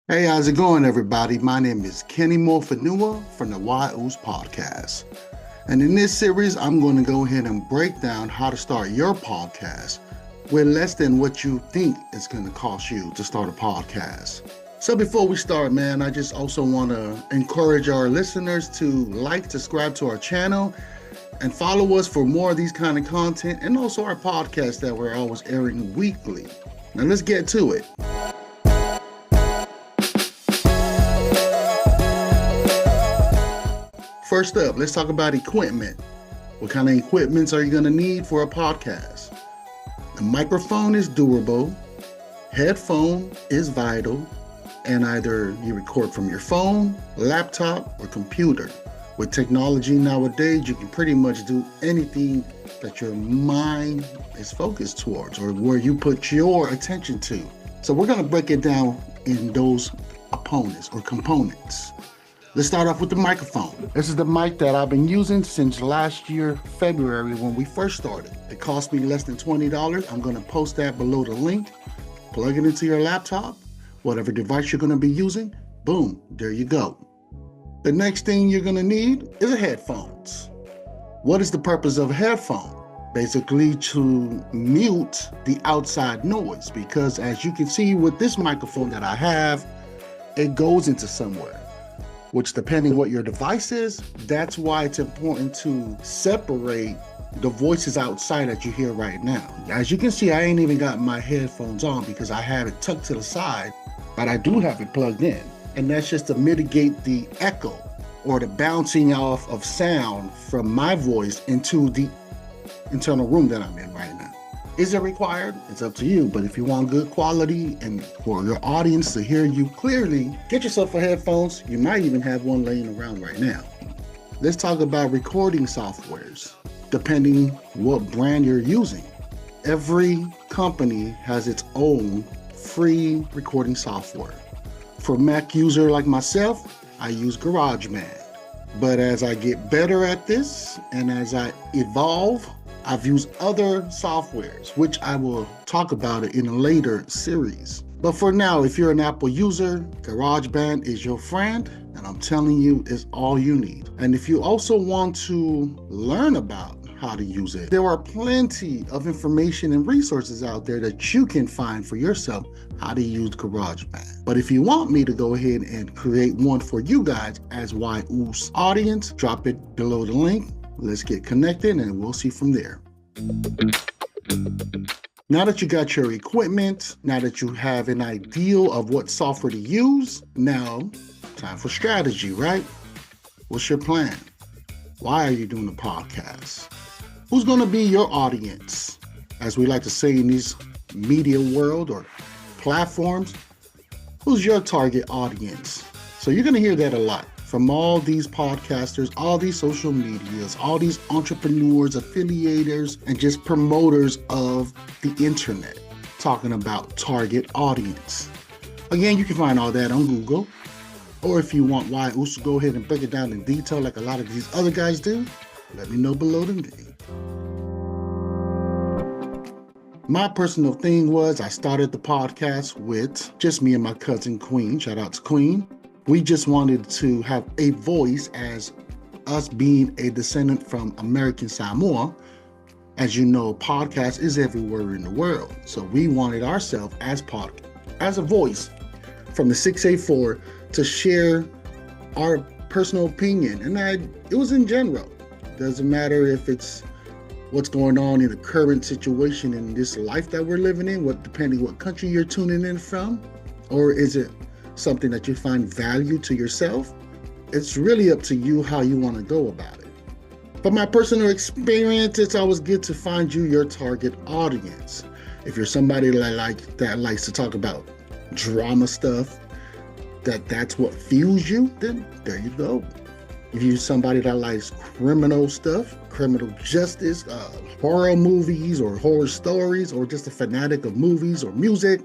Hey, how's it going, everybody? My name is Kenny Morfanua from the YO's podcast. And in this series, I'm going to go ahead and break down how to start your podcast with less than what you think it's going to cost you to start a podcast. So before we start, man, I just also want to encourage our listeners to like, subscribe to our channel, and follow us for more of these kind of content, and also our podcast that we're always airing weekly. Now let's get to it. First up, let's talk about equipment. What kind of equipments are you going to need for a podcast? The microphone is durable, headphone is vital, and either you record from your phone, laptop, or computer. With technology nowadays, you can pretty much do anything that your mind is focused towards or where you put your attention to. So we're going to break it down in those components. Let's start off with the microphone. This is the mic that I've been using since last year, February, when we first started. It cost me less than $20. I'm going to post that below the link. Plug it into your laptop, whatever device you're going to be using. Boom, there you go. The next thing you're going to need is a headphones. What is the purpose of a headphone? Basically to mute the outside noise, because as you can see with this microphone that I have, it goes into somewhere. Which, depending what your device is, that's why it's important to separate the voices outside that you hear right now. As you can see, I ain't even got my headphones on because I have it tucked to the side, but I do have it plugged in. And that's just to mitigate the echo or the bouncing off of sound from my voice into the internal room that I'm in right now. Is it required? It's up to you. But if you want good quality and for your audience to hear you clearly, get yourself a headphones. You might even have one laying around right now. Let's talk about recording softwares, depending what brand you're using. Every company has its own free recording software. For Mac user like myself, I use GarageBand. But as I get better at this and as I evolve, I've used other softwares, which I will talk about it in a later series. But for now, if you're an Apple user, GarageBand is your friend, and I'm telling you, it's all you need. And if you also want to learn about how to use it, there are plenty of information and resources out there that you can find for yourself how to use GarageBand. But if you want me to go ahead and create one for you guys as YO's audience, drop it below the link. Let's get connected and we'll see from there. Now that you got your equipment, now that you have an idea of what software to use, now time for strategy, right? What's your plan? Why are you doing a podcast? Who's going to be your audience? As we like to say in these media world or platforms, who's your target audience? So you're going to hear that a lot from all these podcasters, all these social medias, all these entrepreneurs, affiliators, and just promoters of the internet, talking about target audience. Again, you can find all that on Google, or if you want YO's to go ahead and break it down in detail like a lot of these other guys do, let me know below the link. My personal thing was I started the podcast with just me and my cousin Queen. Shout out to Queen. We just wanted to have a voice as us being a descendant from American Samoa. As you know, podcast is everywhere in the world. So we wanted ourselves as a voice from the 684 to share our personal opinion. And it was in general. Doesn't matter if it's what's going on in the current situation in this life that we're living in, depending what country you're tuning in from, or is it something that you find value to yourself? It's really up to you how you want to go about it. But my personal experience, it's always good to find you your target audience. If you're somebody that likes to talk about drama stuff, that's what fuels you, then there you go. If you're somebody that likes criminal stuff, criminal justice, horror movies or horror stories, or just a fanatic of movies or music,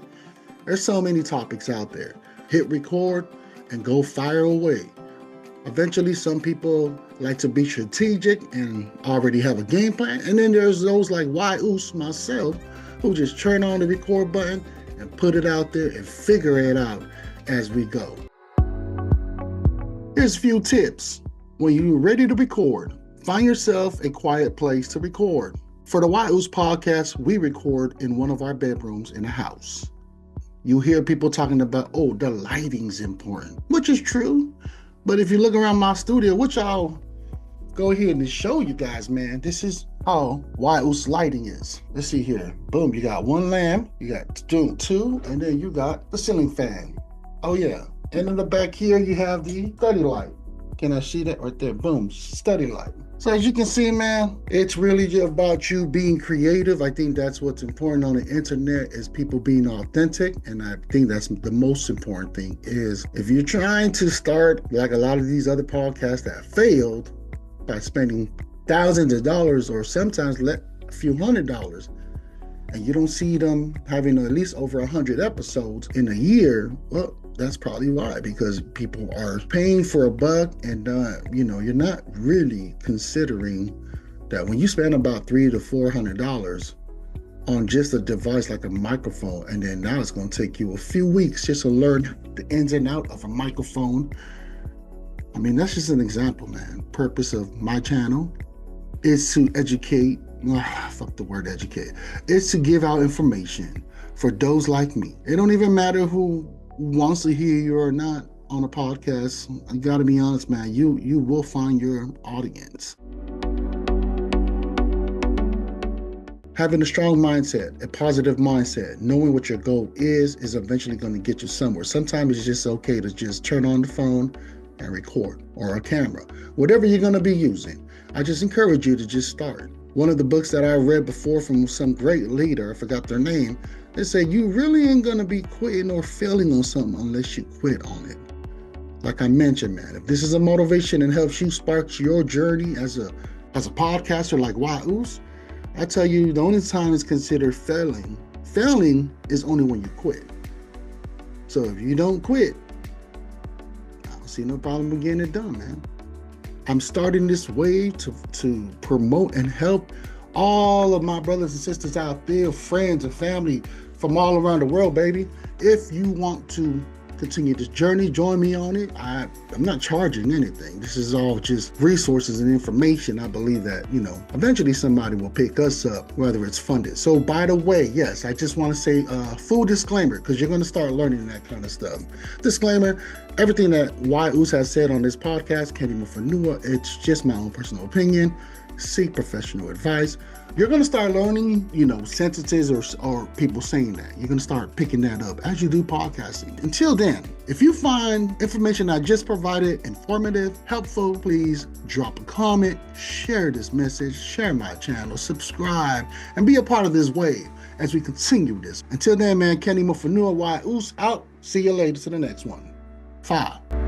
there's so many topics out there. Hit record and go fire away. Eventually, some people like to be strategic and already have a game plan. And then there's those like YO's, myself, who just turn on the record button and put it out there and figure it out as we go. Here's a few tips. When you're ready to record, find yourself a quiet place to record. For the Wai'us podcast, we record in one of our bedrooms in the house. You hear people talking about, oh, the lighting's important, which is true. But if you look around my studio, which I'll go ahead and show you guys, man, this is how Wai'us lighting is. Let's see here. Boom, you got one lamp, you got two, and then you got the ceiling fan. Oh yeah. And in the back here, you have the study light. Can I see that right there? Boom, study light. So as you can see, man, it's really about you being creative. I think that's what's important on the internet, is people being authentic. And I think that's the most important thing, is if you're trying to start like a lot of these other podcasts that failed by spending thousands of dollars or sometimes a few $100s, and you don't see them having at least over 100 episodes in a year, well, that's probably why, because people are paying for a buck and you're not really considering that when you spend about $300 to $400 on just a device like a microphone, and then now it's going to take you a few weeks just to learn the ins and out of a microphone. I mean, that's just an example, man. Purpose of my channel is to educate. Fuck the word educate. It's to give out information for those like me. It don't even matter who wants to hear you or not on a podcast. I gotta be honest, man, you will find your audience. Having a strong mindset, a positive mindset, knowing what your goal is eventually going to get you somewhere. Sometimes it's just okay to just turn on the phone and record, or a camera, whatever you're going to be using. I just encourage you to just start. One of the books that I read before from some great leader, I forgot their name, they said you really ain't gonna be quitting or failing on something unless you quit on it. Like I mentioned, man, if this is a motivation and helps you spark your journey as a podcaster like Wai'us, I tell you, the only time it's considered failing is only when you quit. So if you don't quit, I don't see no problem with getting it done, man. I'm starting this wave to promote and help all of my brothers and sisters out there, friends and family from all around the world, baby. If you want to continue this journey, join me on it. I'm not charging anything. This is all just resources and information. I believe that, eventually somebody will pick us up, whether it's funded. So by the way, yes, I just want to say full disclaimer, because you're going to start learning that kind of stuff. Disclaimer, everything that Wai'us has said on this podcast, Kenny Mufanua, it's just my own personal opinion. Seek professional advice. You're going to start learning, sentences or people saying that. You're going to start picking that up as you do podcasting. Until then, if you find information I just provided informative, helpful, please drop a comment, share this message, share my channel, subscribe, and be a part of this wave as we continue this. Until then, man, Kenny Mufanua, Wai'us out. See you later to the next one. 5.